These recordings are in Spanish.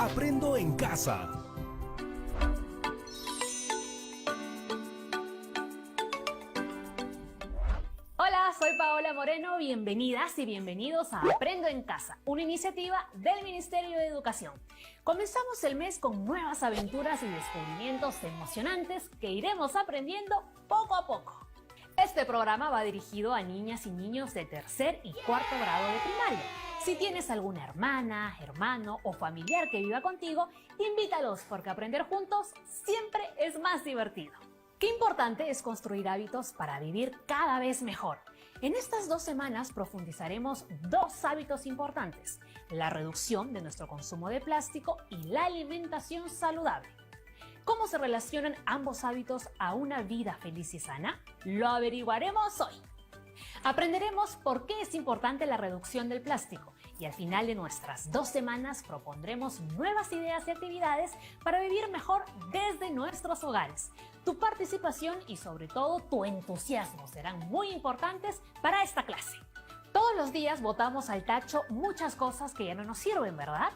Aprendo en casa. Hola, soy Paola Moreno, bienvenidas y bienvenidos a Aprendo en Casa, una iniciativa del Ministerio de Educación. Comenzamos el mes con nuevas aventuras y descubrimientos emocionantes que iremos aprendiendo poco a poco. Este programa va dirigido a niñas y niños de tercer y cuarto grado de primaria. Si tienes alguna hermana, hermano o familiar que viva contigo, invítalos porque aprender juntos siempre es más divertido. Qué importante es construir hábitos para vivir cada vez mejor. En estas 2 semanas profundizaremos 2 hábitos importantes: la reducción de nuestro consumo de plástico y la alimentación saludable. ¿Cómo se relacionan ambos hábitos a una vida feliz y sana? Lo averiguaremos hoy. Aprenderemos por qué es importante la reducción del plástico y al final de nuestras 2 semanas propondremos nuevas ideas y actividades para vivir mejor desde nuestros hogares. Tu participación y sobre todo tu entusiasmo serán muy importantes para esta clase. Todos los días botamos al tacho muchas cosas que ya no nos sirven, ¿verdad?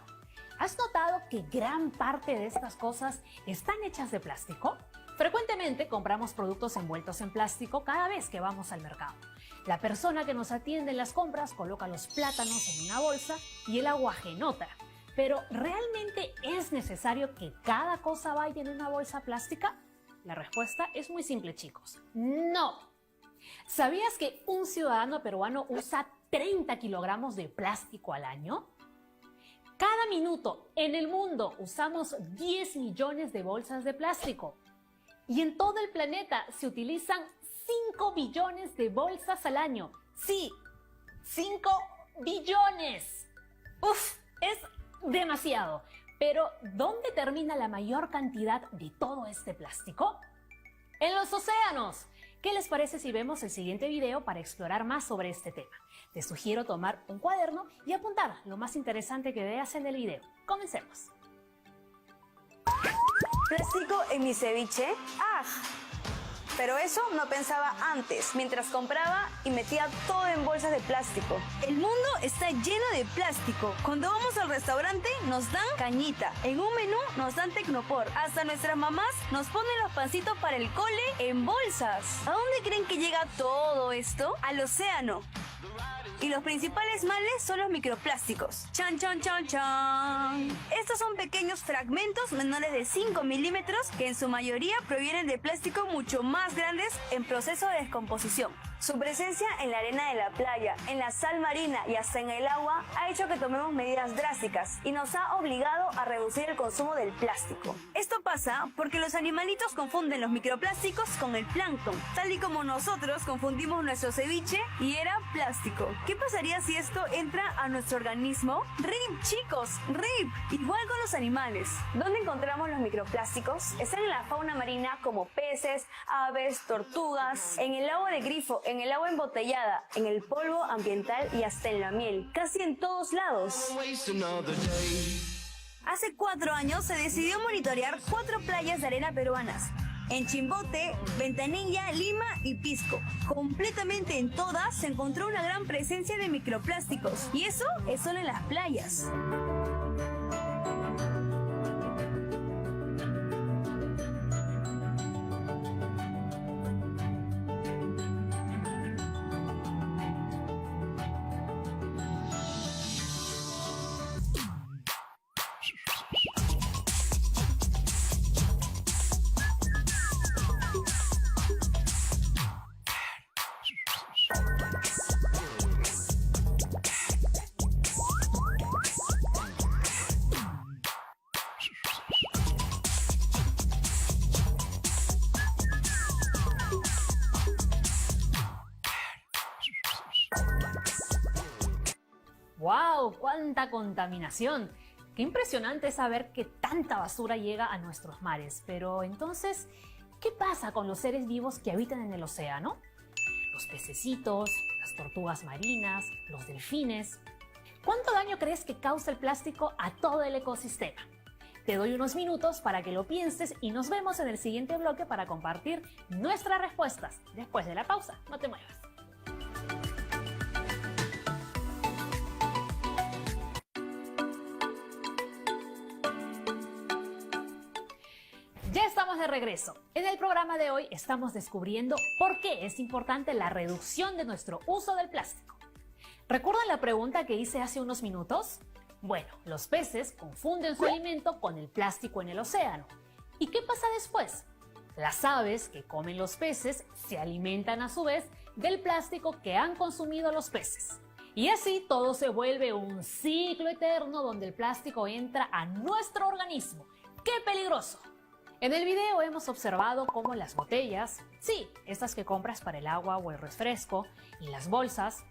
¿Has notado que gran parte de estas cosas están hechas de plástico? Frecuentemente compramos productos envueltos en plástico cada vez que vamos al mercado. La persona que nos atiende en las compras coloca los plátanos en una bolsa y el aguaje en otra. Pero ¿realmente es necesario que cada cosa vaya en una bolsa plástica? La respuesta es muy simple, chicos. ¡No! ¿Sabías que un ciudadano peruano usa 30 kilogramos de plástico al año? Cada minuto en el mundo usamos 10 millones de bolsas de plástico. Y en todo el planeta se utilizan 5 billones de bolsas al año. Sí, 5 billones. ¡Uf! Es demasiado. Pero, ¿dónde termina la mayor cantidad de todo este plástico? ¡En los océanos! ¿Qué les parece si vemos el siguiente video para explorar más sobre este tema? Te sugiero tomar un cuaderno y apuntar lo más interesante que veas en el video. Comencemos. ¿Plástico en mi ceviche? ¡Ah! Pero eso no pensaba antes, mientras compraba y metía todo en bolsas de plástico. El mundo está lleno de plástico. Cuando vamos al restaurante nos dan cañita. En un menú nos dan tecnopor. Hasta nuestras mamás nos ponen los pancitos para el cole en bolsas. ¿A dónde creen que llega todo esto? Al océano. Y los principales males son los microplásticos. ¡Chan, chan, chan, chan! Estos son pequeños fragmentos menores de 5 milímetros que en su mayoría provienen de plástico mucho más grandes en proceso de descomposición. Su presencia en la arena de la playa, en la sal marina y hasta en el agua ha hecho que tomemos medidas drásticas y nos ha obligado a reducir el consumo del plástico. Esto pasa porque los animalitos confunden los microplásticos con el plancton, tal y como nosotros confundimos nuestro ceviche y era plástico. ¿Qué pasaría si esto entra a nuestro organismo? ¡RIP, chicos! ¡RIP! Igual con los animales. ¿Dónde encontramos los microplásticos? Están en la fauna marina como peces, aves, tortugas, en el agua de grifo, en el agua embotellada, en el polvo ambiental y hasta en la miel. Casi en todos lados. Hace 4 años se decidió monitorear 4 playas de arena peruanas. En Chimbote, Ventanilla, Lima y Pisco. Completamente en todas se encontró una gran presencia de microplásticos. Y eso es solo en las playas. ¡Wow! ¡Cuánta contaminación! Qué impresionante saber que tanta basura llega a nuestros mares. Pero entonces, ¿qué pasa con los seres vivos que habitan en el océano? Los pececitos, las tortugas marinas, los delfines. ¿Cuánto daño crees que causa el plástico a todo el ecosistema? Te doy unos minutos para que lo pienses y nos vemos en el siguiente bloque para compartir nuestras respuestas. Después de la pausa, no te muevas. de regreso. En el programa de hoy estamos descubriendo por qué es importante la reducción de nuestro uso del plástico. ¿Recuerdan la pregunta que hice hace unos minutos? Bueno, los peces confunden su alimento con el plástico en el océano. ¿Y qué pasa después? Las aves que comen los peces se alimentan a su vez del plástico que han consumido los peces. Y así todo se vuelve un ciclo eterno donde el plástico entra a nuestro organismo. ¡Qué peligroso! En el video hemos observado cómo las botellas, sí, estas que compras para el agua o el refresco, y las bolsas,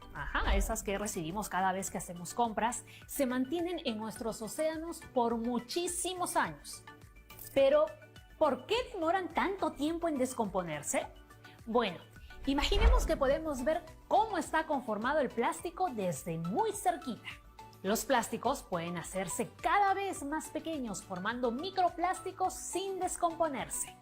esas que recibimos cada vez que hacemos compras, se mantienen en nuestros océanos por muchísimos años. Pero, ¿por qué demoran tanto tiempo en descomponerse? Bueno, imaginemos que podemos ver cómo está conformado el plástico desde muy cerquita. Los plásticos pueden hacerse cada vez más pequeños formando microplásticos sin descomponerse.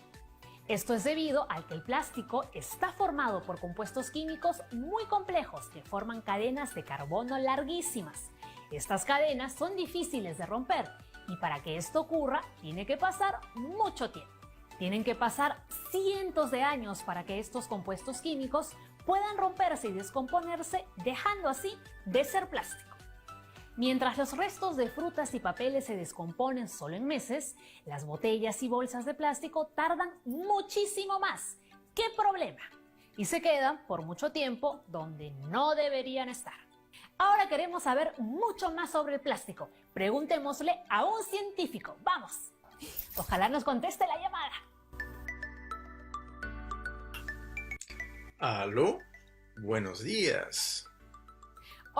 Esto es debido a que el plástico está formado por compuestos químicos muy complejos que forman cadenas de carbono larguísimas. Estas cadenas son difíciles de romper y para que esto ocurra tiene que pasar mucho tiempo. Tienen que pasar cientos de años para que estos compuestos químicos puedan romperse y descomponerse, dejando así de ser plástico. Mientras los restos de frutas y papeles se descomponen solo en meses, las botellas y bolsas de plástico tardan muchísimo más. ¿Qué problema? Y se quedan por mucho tiempo donde no deberían estar. Ahora queremos saber mucho más sobre el plástico. Preguntémosle a un científico. ¡Vamos! Ojalá nos conteste la llamada. ¿Aló? Buenos días.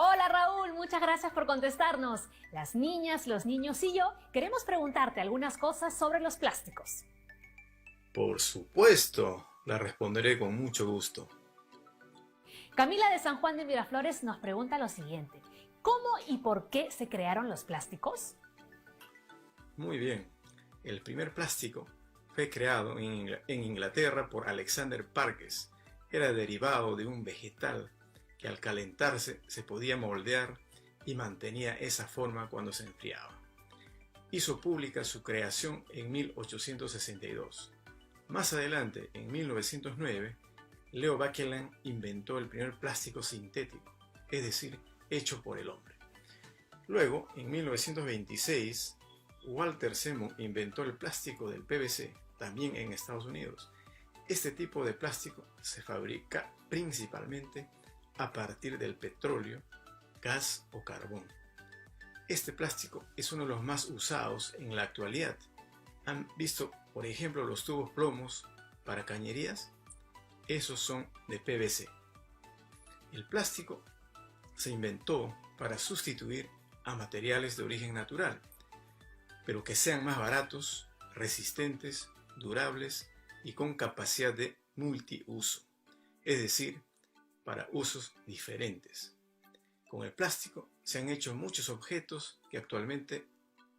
Hola Raúl, muchas gracias por contestarnos. Las niñas, los niños y yo queremos preguntarte algunas cosas sobre los plásticos. Por supuesto, la responderé con mucho gusto. Camila de San Juan de Miraflores nos pregunta lo siguiente. ¿Cómo y por qué se crearon los plásticos? Muy bien. El primer plástico fue creado en Inglaterra por Alexander Parkes. Era derivado de un vegetal que al calentarse se podía moldear y mantenía esa forma cuando se enfriaba. Hizo pública su creación en 1862. Más adelante, en 1909, Leo Baekeland inventó el primer plástico sintético, es decir, hecho por el hombre. Luego, en 1926, Walter Semo inventó el plástico del PVC, también en Estados Unidos. Este tipo de plástico se fabrica principalmente a partir del petróleo, gas o carbón. Este plástico es uno de los más usados en la actualidad. ¿Han visto, por ejemplo, los tubos plomos para cañerías? Esos son de PVC. El plástico se inventó para sustituir a materiales de origen natural, pero que sean más baratos, resistentes, durables y con capacidad de multiuso, es decir, para usos diferentes. Con el plástico se han hecho muchos objetos que actualmente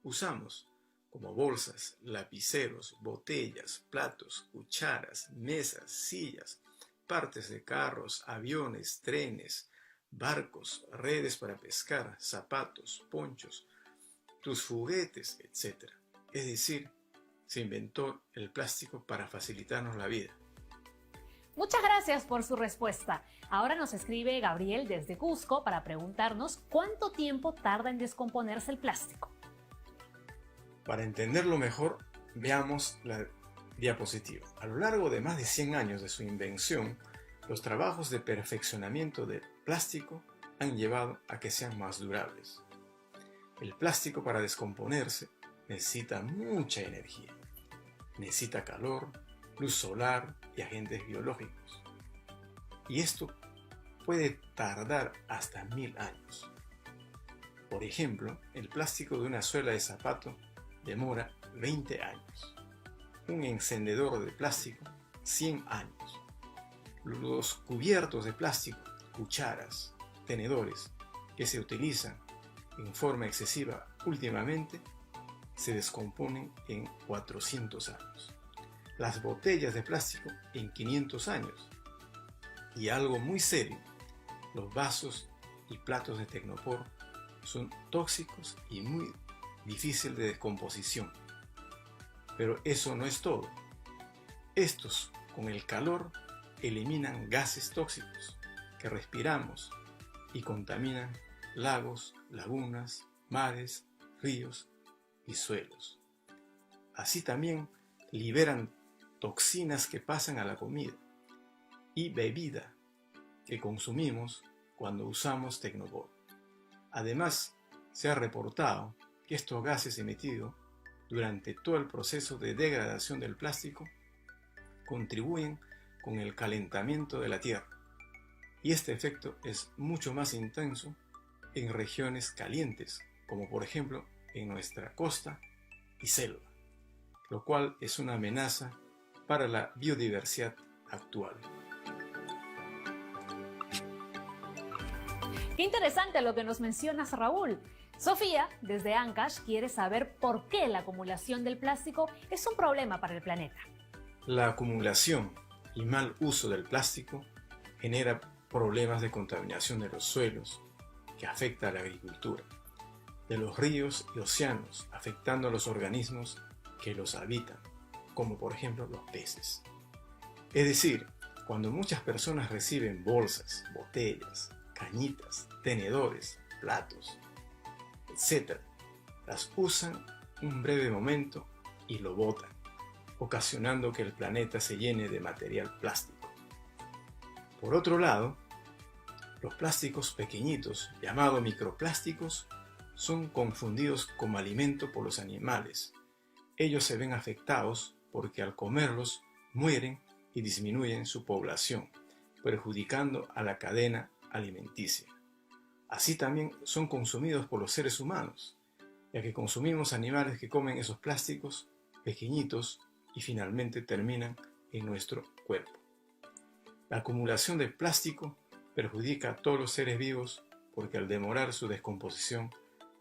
usamos, como bolsas, lapiceros, botellas, platos, cucharas, mesas, sillas, partes de carros, aviones, trenes, barcos, redes para pescar, zapatos, ponchos, tus juguetes, etc. Es decir, se inventó el plástico para facilitarnos la vida. Muchas gracias por su respuesta. Ahora nos escribe Gabriel desde Cusco para preguntarnos cuánto tiempo tarda en descomponerse el plástico. Para entenderlo mejor, veamos la diapositiva. A lo largo de más de 100 años de su invención, los trabajos de perfeccionamiento del plástico han llevado a que sean más durables. El plástico, para descomponerse, necesita mucha energía. Necesita calor, luz solar y agentes biológicos. Y esto puede tardar hasta 1000 años. Por ejemplo, el plástico de una suela de zapato demora 20 años. Un encendedor de plástico, 100 años. Los cubiertos de plástico, cucharas, tenedores, que se utilizan en forma excesiva últimamente, se descomponen en 400 años. Las botellas de plástico en 500 años. Y algo muy serio, los vasos y platos de Tecnopor son tóxicos y muy difíciles de descomposición. Pero eso no es todo. Estos, con el calor, eliminan gases tóxicos que respiramos y contaminan lagos, lagunas, mares, ríos y suelos. Así también liberan toxinas que pasan a la comida y bebida que consumimos cuando usamos Tecnobol. Además, se ha reportado que estos gases emitidos durante todo el proceso de degradación del plástico contribuyen con el calentamiento de la Tierra, y este efecto es mucho más intenso en regiones calientes, como por ejemplo en nuestra costa y selva, lo cual es una amenaza para la biodiversidad actual. Qué interesante lo que nos mencionas, Raúl. Sofía, desde Ancash, quiere saber por qué la acumulación del plástico es un problema para el planeta. La acumulación y mal uso del plástico genera problemas de contaminación de los suelos, que afecta a la agricultura, de los ríos y océanos, afectando a los organismos que los habitan, como por ejemplo los peces. Es decir, cuando muchas personas reciben bolsas, botellas, cañitas, tenedores, platos, etc., las usan un breve momento y lo botan, ocasionando que el planeta se llene de material plástico. Por otro lado, los plásticos pequeñitos, llamados microplásticos, son confundidos como alimento por los animales. Ellos se ven afectados porque al comerlos mueren y disminuyen su población, perjudicando a la cadena alimenticia. Así también son consumidos por los seres humanos, ya que consumimos animales que comen esos plásticos pequeñitos y finalmente terminan en nuestro cuerpo. La acumulación de plástico perjudica a todos los seres vivos porque al demorar su descomposición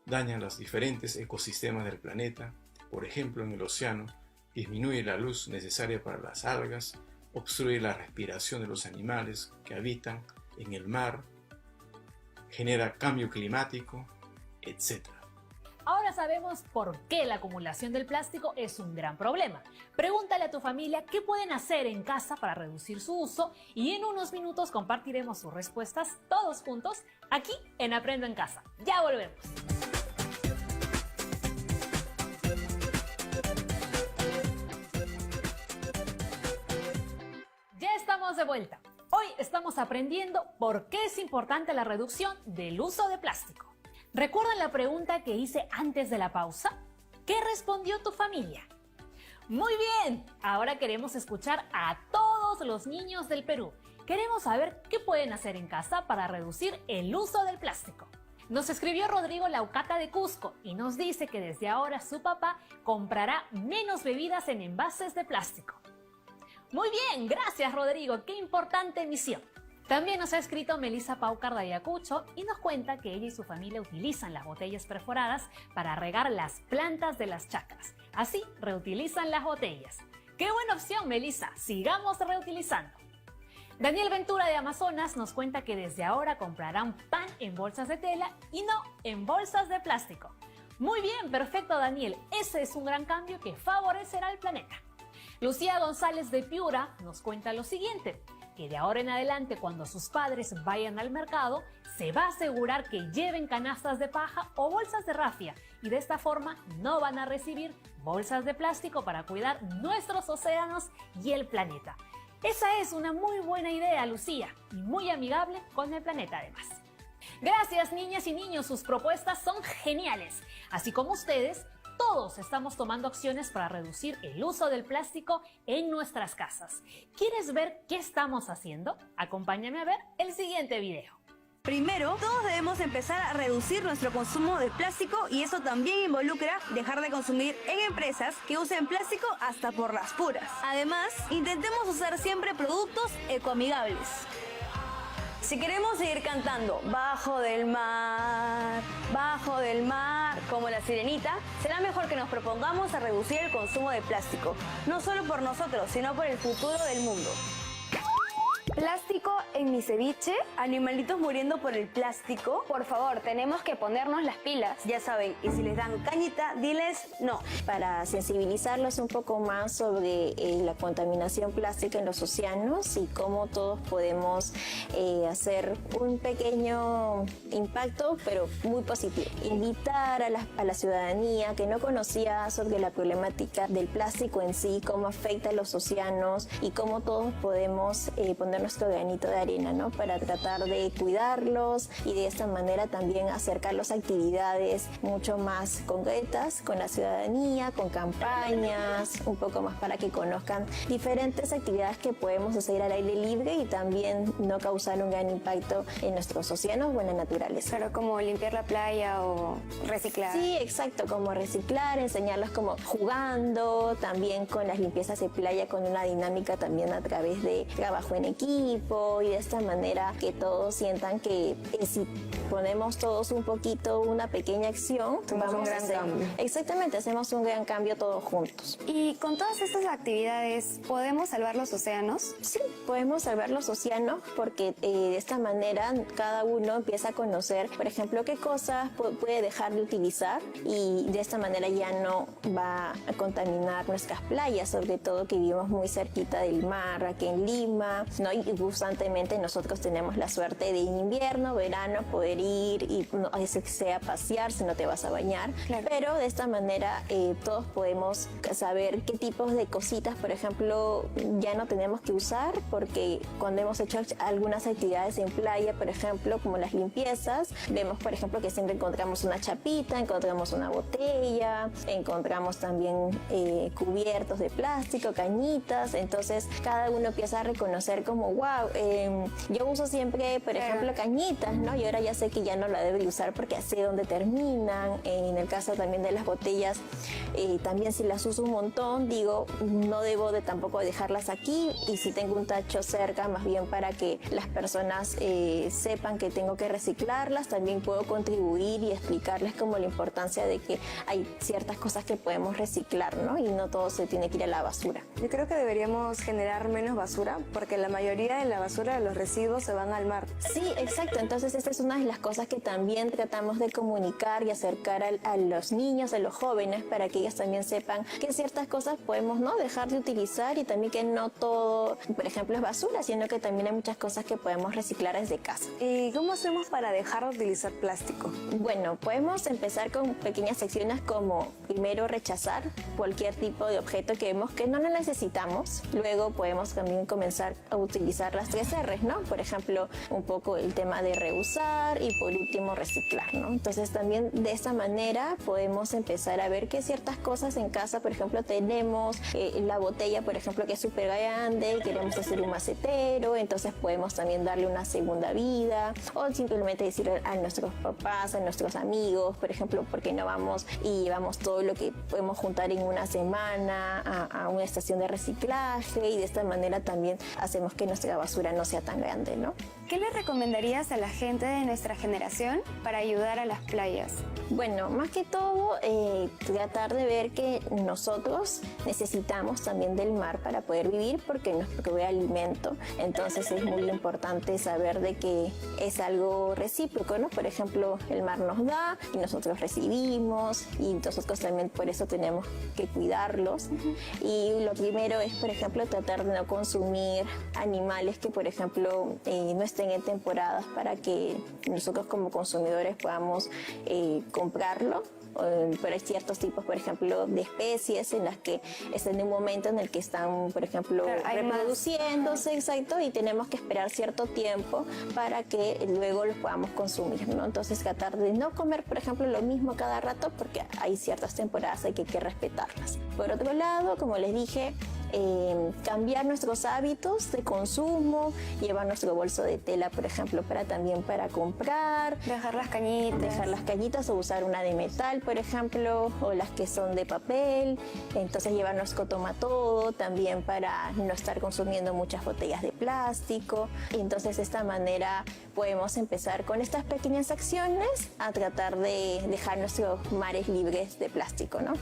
daña los diferentes ecosistemas del planeta. Por ejemplo, en el océano disminuye la luz necesaria para las algas, obstruye la respiración de los animales que habitan en el mar, genera cambio climático, etc. Ahora sabemos por qué la acumulación del plástico es un gran problema. Pregúntale a tu familia qué pueden hacer en casa para reducir su uso y en unos minutos compartiremos sus respuestas todos juntos aquí en Aprendo en Casa. Ya volvemos. Ya estamos de vuelta. Hoy estamos aprendiendo por qué es importante la reducción del uso de plástico. ¿Recuerdan la pregunta que hice antes de la pausa? ¿Qué respondió tu familia? Muy bien, ahora queremos escuchar a todos los niños del Perú. Queremos saber qué pueden hacer en casa para reducir el uso del plástico. Nos escribió Rodrigo Laucata de Cusco y nos dice que desde ahora su papá comprará menos bebidas en envases de plástico. Muy bien, gracias Rodrigo, qué importante misión. También nos ha escrito Melissa Paucar de Ayacucho y nos cuenta que ella y su familia utilizan las botellas perforadas para regar las plantas de las chacras. Así reutilizan las botellas. ¡Qué buena opción, Melissa! Sigamos reutilizando. Daniel Ventura de Amazonas nos cuenta que desde ahora comprarán pan en bolsas de tela y no en bolsas de plástico. Muy bien, perfecto Daniel. Ese es un gran cambio que favorecerá al planeta. Lucía González de Piura nos cuenta lo siguiente, que de ahora en adelante cuando sus padres vayan al mercado, se va a asegurar que lleven canastas de paja o bolsas de rafia y de esta forma no van a recibir bolsas de plástico para cuidar nuestros océanos y el planeta. Esa es una muy buena idea, Lucía, y muy amigable con el planeta además. Gracias, niñas y niños, sus propuestas son geniales. Así como ustedes, todos estamos tomando acciones para reducir el uso del plástico en nuestras casas. ¿Quieres ver qué estamos haciendo? Acompáñame a ver el siguiente video. Primero, todos debemos empezar a reducir nuestro consumo de plástico y eso también involucra dejar de consumir en empresas que usen plástico hasta por las puras. Además, intentemos usar siempre productos ecoamigables. Si queremos seguir cantando bajo del mar, como la sirenita, será mejor que nos propongamos a reducir el consumo de plástico, no solo por nosotros, sino por el futuro del mundo. ¿Plástico en mi ceviche? ¿Animalitos muriendo por el plástico? Por favor, tenemos que ponernos las pilas. Ya saben, y si les dan cañita, diles no. Para sensibilizarlos un poco más sobre la contaminación plástica en los océanos y cómo todos podemos hacer un pequeño impacto, pero muy positivo. Invitar a la ciudadanía que no conocía sobre la problemática del plástico en sí, cómo afecta a los océanos y cómo todos podemos poner nuestro granito de arena, ¿no? Para tratar de cuidarlos y de esta manera también acercarlos a actividades mucho más concretas con la ciudadanía, con campañas, un poco más para que conozcan diferentes actividades que podemos hacer al aire libre y también no causar un gran impacto en nuestros océanos o en la naturaleza. Claro, como limpiar la playa o reciclar. Sí, exacto, como reciclar, enseñarlos como jugando, también con las limpiezas de playa, con una dinámica también a través de trabajo en equipo y de esta manera que todos sientan que si ponemos todos un poquito, una pequeña acción, Hacemos un gran cambio. Exactamente, hacemos un gran cambio todos juntos. Y con todas estas actividades, ¿podemos salvar los océanos? Sí, podemos salvar los océanos porque de esta manera cada uno empieza a conocer, por ejemplo, qué cosas puede dejar de utilizar y de esta manera ya no va a contaminar nuestras playas, sobre todo que vivimos muy cerquita del mar, aquí en Lima, ¿no? Y constantemente nosotros tenemos la suerte de invierno, verano, poder ir y no es que sea pasear si no te vas a bañar, Claro. pero de esta manera todos podemos saber qué tipos de cositas, por ejemplo, ya no tenemos que usar porque cuando hemos hecho algunas actividades en playa, por ejemplo, como las limpiezas, vemos, por ejemplo, que siempre encontramos una chapita, encontramos una botella, encontramos también cubiertos de plástico, cañitas, entonces cada uno empieza a reconocer como, wow, yo uso siempre, por ejemplo, cañitas, ¿no? Y ahora ya sé que ya no la debo de usar porque sé dónde terminan. En el caso también de las botellas, también si las uso un montón, digo, no debo de tampoco dejarlas aquí y si tengo un tacho cerca, más bien para que las personas sepan que tengo que reciclarlas, también puedo contribuir y explicarles como la importancia de que hay ciertas cosas que podemos reciclar, ¿no? Y no todo se tiene que ir a la basura. Yo creo que deberíamos generar menos basura porque la mayoría de la basura de los residuos se van al mar. Sí, exacto. Entonces esta es una de las cosas que también tratamos de comunicar y acercar a los niños, a los jóvenes, para que ellos también sepan que ciertas cosas podemos no dejar de utilizar y también que no todo, por ejemplo, es basura, sino que también hay muchas cosas que podemos reciclar desde casa. ¿Y cómo hacemos para dejar de utilizar plástico? Bueno, podemos empezar con pequeñas secciones como primero rechazar cualquier tipo de objeto que vemos que no lo necesitamos. Luego podemos también comenzar a utilizar las 3 R's, ¿no? Por ejemplo, un poco el tema de reusar y por último reciclar, ¿no? Entonces también de esta manera podemos empezar a ver que ciertas cosas en casa, por ejemplo, tenemos la botella, por ejemplo, que es súper grande y queremos hacer un macetero, entonces podemos también darle una segunda vida o simplemente decirle a nuestros papás, a nuestros amigos, por ejemplo, ¿por qué no vamos y llevamos todo lo que podemos juntar en una semana a una estación de reciclaje y de esta manera también hacemos que nuestra basura no sea tan grande, ¿no? ¿Qué le recomendarías a la gente de nuestra generación para ayudar a las playas? Bueno, más que todo, tratar de ver que nosotros necesitamos también del mar para poder vivir porque nos provee alimento. Entonces es muy importante saber de que es algo recíproco, ¿no? Por ejemplo, el mar nos da y nosotros recibimos y nosotros también por eso tenemos que cuidarlos. Y lo primero es, por ejemplo, tratar de no consumir animales que, por ejemplo, no estén en temporadas para que nosotros como consumidores podamos comprarlo. Pero hay ciertos tipos, por ejemplo, de especies en las que están en un momento en el que están, por ejemplo, reproduciéndose, exacto, y tenemos que esperar cierto tiempo para que luego los podamos consumir, ¿no? Entonces tratar de no comer, por ejemplo, lo mismo cada rato porque hay ciertas temporadas que hay que respetarlas. Por otro lado, como les dije, cambiar nuestros hábitos de consumo, llevar nuestro bolso de tela, por ejemplo, para comprar, Dejar las cañitas o usar una de metal, por ejemplo, o las que son de papel. Entonces llevarnos cotomatodo también para no estar consumiendo muchas botellas de plástico. Y entonces de esta manera podemos empezar con estas pequeñas acciones a tratar de dejar nuestros mares libres de plástico, ¿no?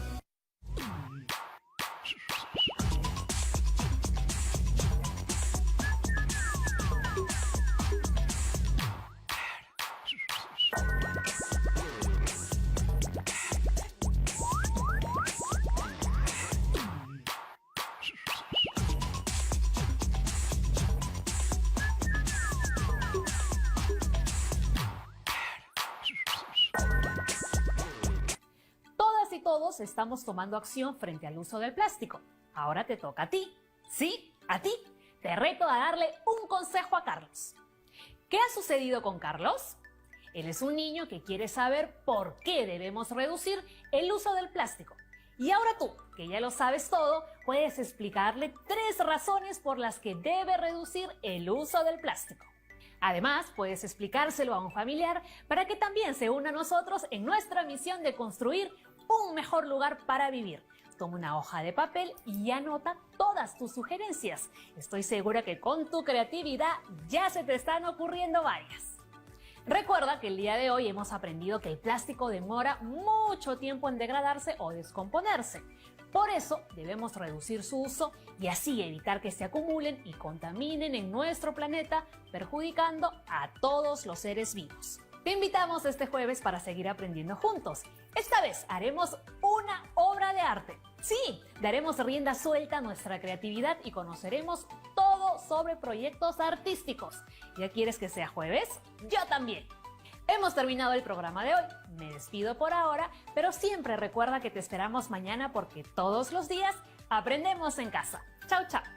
todos estamos tomando acción frente al uso del plástico. Ahora te toca a ti. Sí, a ti. Te reto a darle un consejo a Carlos. ¿Qué ha sucedido con Carlos? Él es un niño que quiere saber por qué debemos reducir el uso del plástico. Y ahora tú, que ya lo sabes todo, puedes explicarle 3 razones por las que debe reducir el uso del plástico. Además, puedes explicárselo a un familiar para que también se una a nosotros en nuestra misión de construir un mejor lugar para vivir. Toma una hoja de papel y anota todas tus sugerencias. Estoy segura que con tu creatividad ya se te están ocurriendo varias. Recuerda que el día de hoy hemos aprendido que el plástico demora mucho tiempo en degradarse o descomponerse. Por eso debemos reducir su uso y así evitar que se acumulen y contaminen en nuestro planeta, perjudicando a todos los seres vivos. Te invitamos este jueves para seguir aprendiendo juntos. Esta vez haremos una obra de arte. Sí, daremos rienda suelta a nuestra creatividad y conoceremos todo sobre proyectos artísticos. ¿Ya quieres que sea jueves? Yo también. Hemos terminado el programa de hoy. Me despido por ahora, pero siempre recuerda que te esperamos mañana porque todos los días aprendemos en casa. Chao, chao.